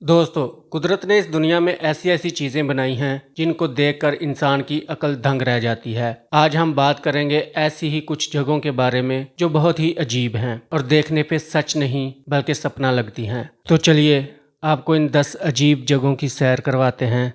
दोस्तों, कुदरत ने इस दुनिया में ऐसी ऐसी चीज़ें बनाई हैं जिनको देखकर इंसान की अकल दंग रह जाती है। आज हम बात करेंगे ऐसी ही कुछ जगहों के बारे में जो बहुत ही अजीब हैं और देखने पे सच नहीं बल्कि सपना लगती हैं। तो चलिए आपको इन 10 अजीब जगहों की सैर करवाते हैं।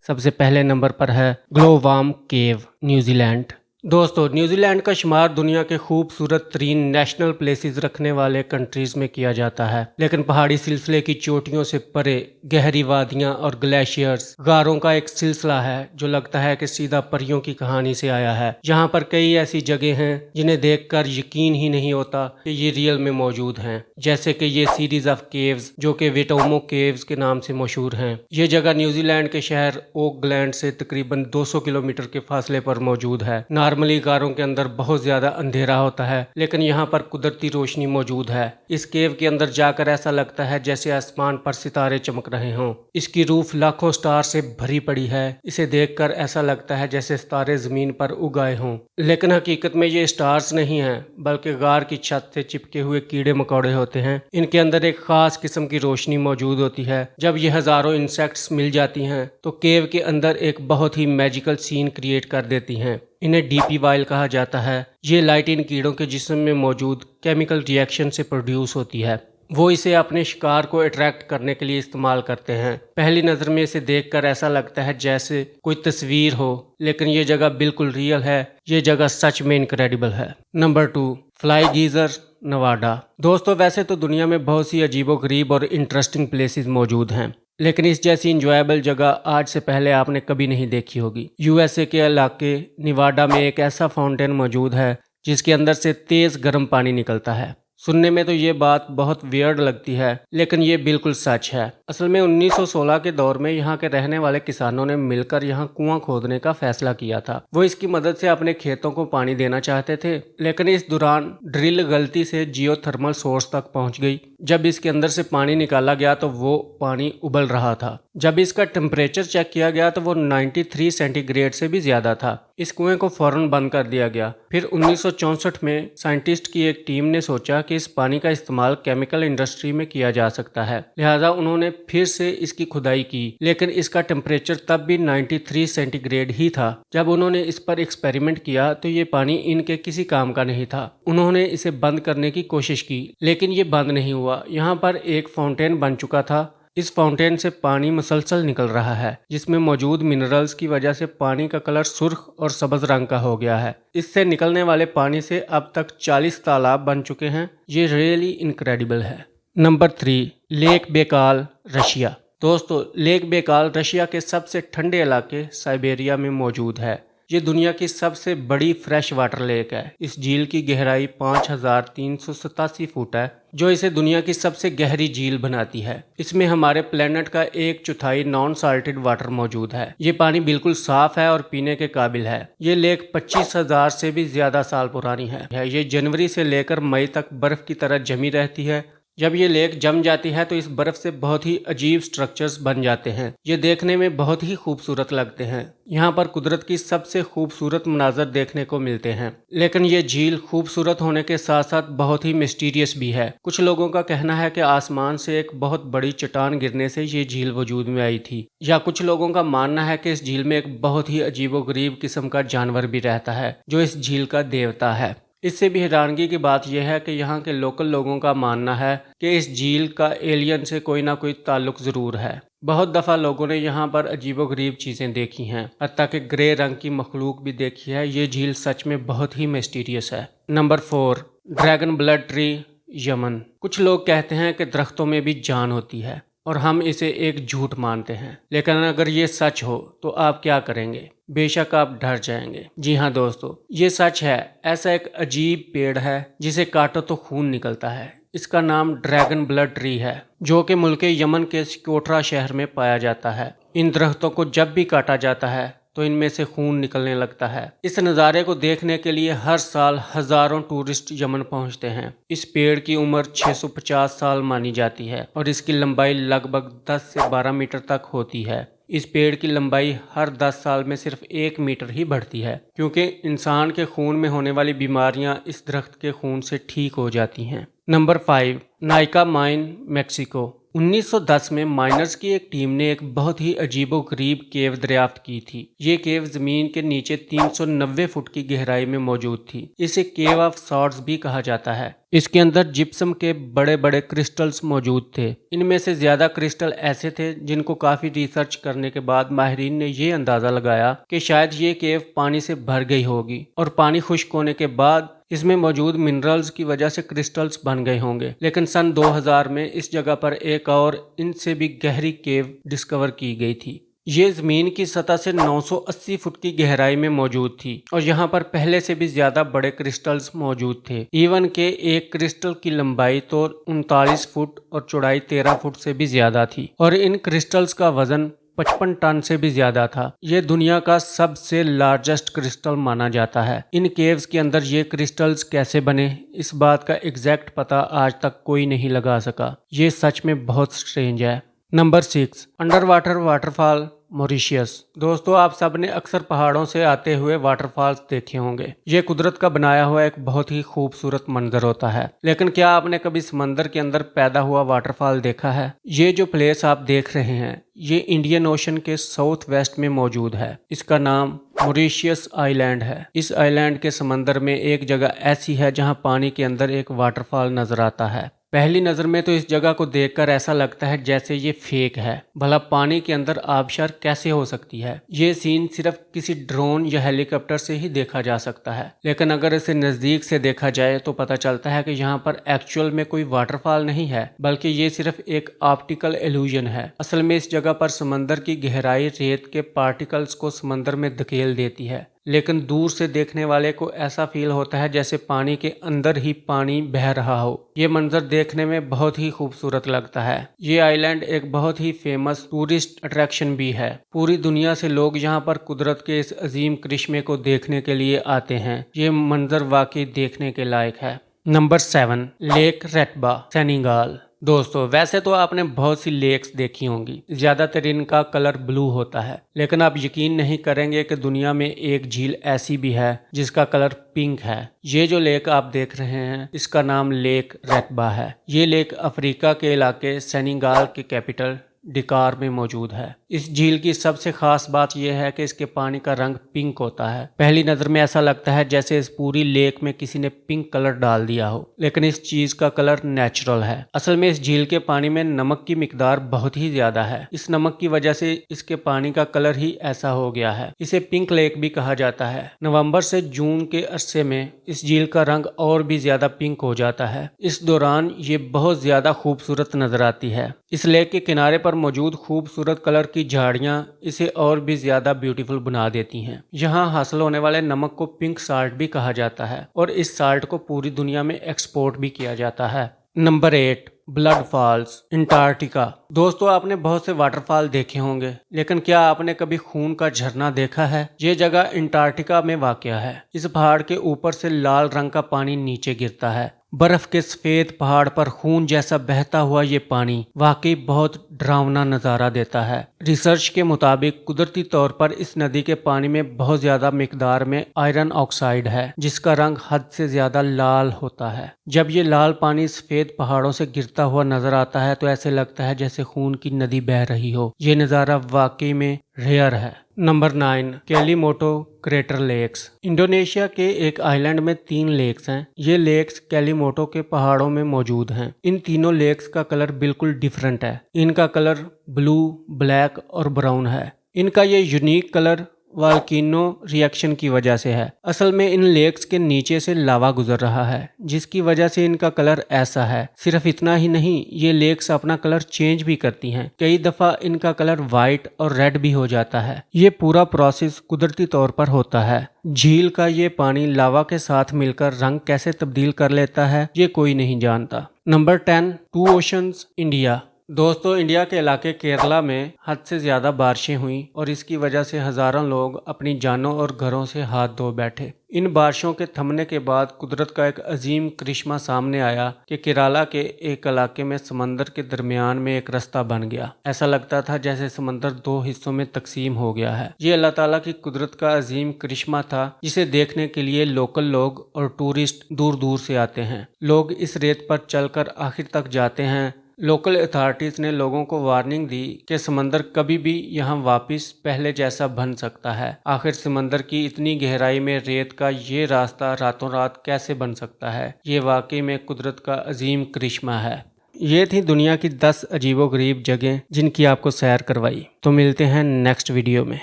सबसे पहले नंबर पर है ग्लोवाम केव, न्यूजीलैंड। दोस्तों, न्यूजीलैंड का शुमार दुनिया के खूबसूरत तरीन नेशनल प्लेसेस रखने वाले कंट्रीज में किया जाता है, लेकिन पहाड़ी सिलसिले की चोटियों से परे गहरी वादियां और ग्लेशियर्स, गारों का एक सिलसिला है जो लगता है कि सीधा परियों की कहानी से आया है। यहाँ पर कई ऐसी जगह हैं जिन्हें देखकर यकीन ही नहीं होता कि ये रियल में मौजूद हैं, जैसे कि ये सीरीज ऑफ केव्स जो कि वेटोमो केव्स के नाम से मशहूर हैं। ये जगह न्यूजीलैंड के शहर ओकलैंड से तकरीबन 200 किलोमीटर के फासले पर मौजूद है। नॉर्मली गारों के अंदर बहुत ज्यादा अंधेरा होता है, लेकिन यहाँ पर कुदरती रोशनी मौजूद है। इस केव के अंदर जाकर ऐसा लगता है जैसे आसमान पर सितारे चमक रहे हों। इसकी रूफ लाखों स्टार से भरी पड़ी है। इसे देखकर ऐसा लगता है जैसे सितारे जमीन पर उगाए हों, लेकिन हकीकत में ये स्टार्स नहीं हैं, बल्कि गार की छत से चिपके हुए कीड़े मकोड़े होते हैं। इनके अंदर एक खास किस्म की रोशनी मौजूद होती है। जब ये हजारों इंसेक्ट्स मिल जाती हैं तो केव के अंदर एक बहुत ही मैजिकल सीन क्रिएट कर देती हैं। इन्हें डीपी वाइल कहा जाता है। ये लाइट इन कीड़ों के जिस्म में मौजूद केमिकल रिएक्शन से प्रोड्यूस होती है। वो इसे अपने शिकार को अट्रैक्ट करने के लिए इस्तेमाल करते हैं। पहली नज़र में इसे देखकर ऐसा लगता है जैसे कोई तस्वीर हो, लेकिन ये जगह बिल्कुल रियल है। ये जगह सच में इनक्रेडिबल है। Number 2, fly geyser, Nevada. दोस्तों, वैसे तो दुनिया में बहुत सी अजीबोगरीब और इंटरेस्टिंग प्लेसेस मौजूद हैं, लेकिन इस जैसी इंजॉयबल जगह आज से पहले आपने कभी नहीं देखी होगी। यूएसए के इलाके निवाडा में एक ऐसा फाउंटेन मौजूद है जिसके अंदर से तेज गर्म पानी निकलता है। सुनने में तो ये बात बहुत वियर्ड लगती है, लेकिन ये बिल्कुल सच है। असल में 1916 के दौर में यहाँ के रहने वाले किसानों ने मिलकर यहाँ कुआं खोदने का फैसला किया था। वो इसकी मदद से अपने खेतों को पानी देना चाहते थे, लेकिन इस दौरान ड्रिल गलती से जियोथर्मल सोर्स तक पहुंच गई। जब इसके अंदर से पानी निकाला गया तो वो पानी उबल रहा था। जब इसका टेम्परेचर चेक किया गया तो वो 93 सेंटीग्रेड से भी ज्यादा था। इस कुएं को फौरन बंद कर दिया गया। फिर 1964 में साइंटिस्ट की एक टीम ने सोचा कि इस पानी का इस्तेमाल केमिकल इंडस्ट्री में किया जा सकता है, लिहाजा उन्होंने फिर से इसकी खुदाई की, लेकिन इसका टेम्परेचर तब भी 93 सेंटीग्रेड ही था। जब उन्होंने इस पर एक्सपेरिमेंट किया तो ये पानी इनके किसी काम का नहीं था। उन्होंने इसे बंद करने की कोशिश की, लेकिन ये बंद नहीं हुआ। यहाँ पर एक फाउंटेन बन चुका था। इस फाउंटेन से पानी मुसलसल निकल रहा है, जिसमें मौजूद मिनरल्स की वजह से पानी का कलर सुर्ख और सब्ज रंग का हो गया है। इससे निकलने वाले पानी से अब तक 40 तालाब बन चुके हैं। ये रियली इनक्रेडिबल है। Number 3, lake Baikal, Russia. दोस्तों, लेक बेकाल रशिया के सबसे ठंडे इलाके साइबेरिया में मौजूद है। ये दुनिया की सबसे बड़ी फ्रेश वाटर लेक है। इस झील की गहराई 5387 फुट है, जो इसे दुनिया की सबसे गहरी झील बनाती है। इसमें हमारे प्लेनेट का 1/4 नॉन साल्टेड वाटर मौजूद है। ये पानी बिल्कुल साफ है और पीने के काबिल है। ये लेक 25,000 से भी ज्यादा साल पुरानी है। ये जनवरी से लेकर मई तक बर्फ की तरह जमी रहती है। जब ये लेक जम जाती है तो इस बर्फ से बहुत ही अजीब स्ट्रक्चर्स बन जाते हैं। ये देखने में बहुत ही खूबसूरत लगते हैं। यहाँ पर कुदरत की सबसे खूबसूरत मनाजर देखने को मिलते हैं, लेकिन ये झील खूबसूरत होने के साथ साथ बहुत ही मिस्टीरियस भी है। कुछ लोगों का कहना है कि आसमान से एक बहुत बड़ी चट्टान गिरने से ये झील वजूद में आई थी, या कुछ लोगों का मानना है कि इस झील में एक बहुत ही अजीबोगरीब किस्म का जानवर भी रहता है जो इस झील का देवता है। इससे भी हैरानगी की बात यह है कि यहाँ के लोकल लोगों का मानना है कि इस झील का एलियन से कोई ना कोई ताल्लुक जरूर है। बहुत दफ़ा लोगों ने यहाँ पर अजीबोगरीब चीज़ें देखी हैं, हत्ता कि ग्रे रंग की मखलूक भी देखी है। ये झील सच में बहुत ही मिस्टीरियस है। Number 4, dragon blood tree, Yemen. कुछ लोग कहते हैं कि दरख्तों में भी जान होती है और हम इसे एक झूठ मानते हैं, लेकिन अगर ये सच हो तो आप क्या करेंगे? बेशक आप डर जाएंगे। जी हाँ दोस्तों, ये सच है। ऐसा एक अजीब पेड़ है जिसे काटो तो खून निकलता है। इसका नाम ड्रैगन ब्लड ट्री है, जो कि मुल्क यमन के स्कोट्रा शहर में पाया जाता है। इन दरख्तों को जब भी काटा जाता है तो इनमें से खून निकलने लगता है। इस नज़ारे को देखने के लिए हर साल हजारों टूरिस्ट यमन पहुंचते हैं। इस पेड़ की उम्र 650 साल मानी जाती है और इसकी लंबाई लगभग 10 से 12 मीटर तक होती है। इस पेड़ की लंबाई हर 10 साल में सिर्फ 1 मीटर ही बढ़ती है, क्योंकि इंसान के खून में होने वाली बीमारियां इस दरख्त के खून से ठीक हो जाती हैं। Number 5, Nykaa mine, Mexico. 1910 में माइनर्स की एक टीम ने एक बहुत ही अजीबोगरीब केव दरियाफ्त की थी। ये केव जमीन के नीचे 390 फुट की गहराई में मौजूद थी। इसे केव ऑफ सॉर्ड्स भी कहा जाता है। इसके अंदर जिप्सम के बड़े बड़े क्रिस्टल्स मौजूद थे। इनमें से ज्यादा क्रिस्टल ऐसे थे जिनको काफी रिसर्च करने के बाद माहिरीन ने ये अंदाजा लगाया कि शायद ये केव पानी से भर गई होगी और पानी खुश्क होने के बाद इसमें मौजूद मिनरल्स की वजह से क्रिस्टल्स बन गए होंगे। लेकिन सन 2000 में इस जगह पर एक और इनसे भी गहरी केव डिस्कवर की गई थी। ये जमीन की सतह से 980 फुट की गहराई में मौजूद थी और यहाँ पर पहले से भी ज्यादा बड़े क्रिस्टल्स मौजूद थे। इवन के एक क्रिस्टल की लंबाई तो 39 फुट और चौड़ाई 13 फुट से भी ज्यादा थी और इन क्रिस्टल्स का वजन 55 टन से भी ज्यादा था। ये दुनिया का सबसे लार्जेस्ट क्रिस्टल माना जाता है। इन केव्स के अंदर ये क्रिस्टल्स कैसे बने, इस बात का एग्जैक्ट पता आज तक कोई नहीं लगा सका। ये सच में बहुत स्ट्रेंज है। Number 6, under water waterfall, Mauritius. दोस्तों, आप सब ने अक्सर पहाड़ों से आते हुए वाटरफॉल्स देखे होंगे। ये कुदरत का बनाया हुआ एक बहुत ही खूबसूरत मंजर होता है। लेकिन क्या आपने कभी समंदर के अंदर पैदा हुआ वाटरफॉल देखा है? ये जो प्लेस आप देख रहे हैं, ये इंडियन ओशन के साउथ वेस्ट में मौजूद है। इसका नाम मॉरिशियस आइलैंड है। इस आइलैंड के समंदर में एक जगह ऐसी है जहाँ पानी के अंदर एक वाटरफॉल नजर आता है। पहली नज़र में तो इस जगह को देखकर ऐसा लगता है जैसे ये फेक है। भला पानी के अंदर आबशार कैसे हो सकती है? ये सीन सिर्फ किसी ड्रोन या हेलीकॉप्टर से ही देखा जा सकता है। लेकिन अगर इसे नज़दीक से देखा जाए तो पता चलता है कि यहाँ पर एक्चुअल में कोई वाटरफॉल नहीं है, बल्कि ये सिर्फ एक ऑप्टिकल इल्यूजन है। असल में इस जगह पर समंदर की गहराई रेत के पार्टिकल्स को समंदर में धकेल देती है, लेकिन दूर से देखने वाले को ऐसा फील होता है जैसे पानी के अंदर ही पानी बह रहा हो। ये मंजर देखने में बहुत ही खूबसूरत लगता है। ये आइलैंड एक बहुत ही फेमस टूरिस्ट अट्रैक्शन भी है। पूरी दुनिया से लोग यहाँ पर कुदरत के इस अजीम करिश्मे को देखने के लिए आते हैं। ये मंजर वाकई देखने के लायक है। Number 7, lake Retba, Senegal. दोस्तों, वैसे तो आपने बहुत सी लेक्स देखी होंगी, ज्यादातर इनका कलर ब्लू होता है, लेकिन आप यकीन नहीं करेंगे कि दुनिया में एक झील ऐसी भी है जिसका कलर पिंक है। ये जो लेक आप देख रहे हैं, इसका नाम लेक रेटबा है। ये लेक अफ्रीका के इलाके सेनेगल के कैपिटल डिकार में मौजूद है। इस झील की सबसे खास बात यह है कि इसके पानी का रंग पिंक होता है। पहली नजर में ऐसा लगता है जैसे इस पूरी लेक में किसी ने पिंक कलर डाल दिया हो, लेकिन इस चीज का कलर नेचुरल है। असल में इस झील के पानी में नमक की मिकदार बहुत ही ज्यादा है। इस नमक की वजह से इसके पानी का कलर ही ऐसा हो गया है। इसे पिंक लेक भी कहा जाता है। नवंबर से जून के अरसे में इस झील का रंग और भी ज्यादा पिंक हो जाता है। इस दौरान ये बहुत ज्यादा खूबसूरत नजर आती है। इस लेक के किनारे पर मौजूद खूबसूरत कलर की झाड़ियां इसे और भी ज्यादा ब्यूटीफुल बना देती हैं। यहाँ हासिल होने वाले नमक को पिंक साल्ट भी कहा जाता है और इस साल्ट को पूरी दुनिया में एक्सपोर्ट भी किया जाता है। Number 8, blood falls, Antarctica. दोस्तों, आपने बहुत से वाटरफॉल देखे होंगे, लेकिन क्या आपने कभी खून का झरना देखा है? ये जगह अंटार्कटिका में वाक़या है। इस पहाड़ के ऊपर से लाल रंग का पानी नीचे गिरता है। बर्फ के सफेद पहाड़ पर खून जैसा बहता हुआ ये पानी वाकई बहुत डरावना नजारा देता है। रिसर्च के मुताबिक कुदरती तौर पर इस नदी के पानी में बहुत ज्यादा मिकदार में आयरन ऑक्साइड है, जिसका रंग हद से ज्यादा लाल होता है। जब ये लाल पानी सफेद पहाड़ों से गिरता हुआ नजर आता है तो ऐसे लगता है जैसे खून की नदी बह रही हो। ये नजारा वाकई में रेयर है। Number 9, Kelimutu crater lakes. Indonesia के एक आइलैंड में 3 लेक्स हैं। ये लेक्स कैलीमोटो के पहाड़ों में मौजूद हैं। इन तीनों लेक्स का कलर बिल्कुल डिफरेंट है। इनका कलर ब्लू, ब्लैक और ब्राउन है। इनका ये यूनिक कलर वाल्किनो रिएक्शन की वजह से है। असल में इन लेक्स के नीचे से लावा गुजर रहा है, जिसकी वजह से इनका कलर ऐसा है। सिर्फ इतना ही नहीं, ये लेक्स अपना कलर चेंज भी करती हैं। कई दफा इनका कलर वाइट और रेड भी हो जाता है। ये पूरा प्रोसेस कुदरती तौर पर होता है। झील का ये पानी लावा के साथ मिलकर रंग कैसे तब्दील कर लेता है, ये कोई नहीं जानता। Number 10, two oceans, India. दोस्तों, इंडिया के इलाके केरला में हद से ज़्यादा बारिशें हुई और इसकी वजह से हज़ारों लोग अपनी जानों और घरों से हाथ धो बैठे। इन बारिशों के थमने के बाद कुदरत का एक अजीम करिश्मा सामने आया कि केरला के एक इलाके में समंदर के दरमियान में एक रास्ता बन गया। ऐसा लगता था जैसे समंदर दो हिस्सों में तकसीम हो गया है। ये अल्लाह ताला की कुदरत का अजीम करिश्मा था, जिसे देखने के लिए लोकल लोग और टूरिस्ट दूर दूर से आते हैं। लोग इस रेत पर चलकर आखिर तक जाते हैं। लोकल अथॉरिटीज़ ने लोगों को वार्निंग दी कि समंदर कभी भी यहाँ वापस पहले जैसा बन सकता है। आखिर समंदर की इतनी गहराई में रेत का ये रास्ता रातों रात कैसे बन सकता है? ये वाकई में कुदरत का अजीम करिश्मा है। ये थी दुनिया की 10 अजीबोगरीब जगह जिनकी आपको सैर करवाई। तो मिलते हैं नेक्स्ट वीडियो में।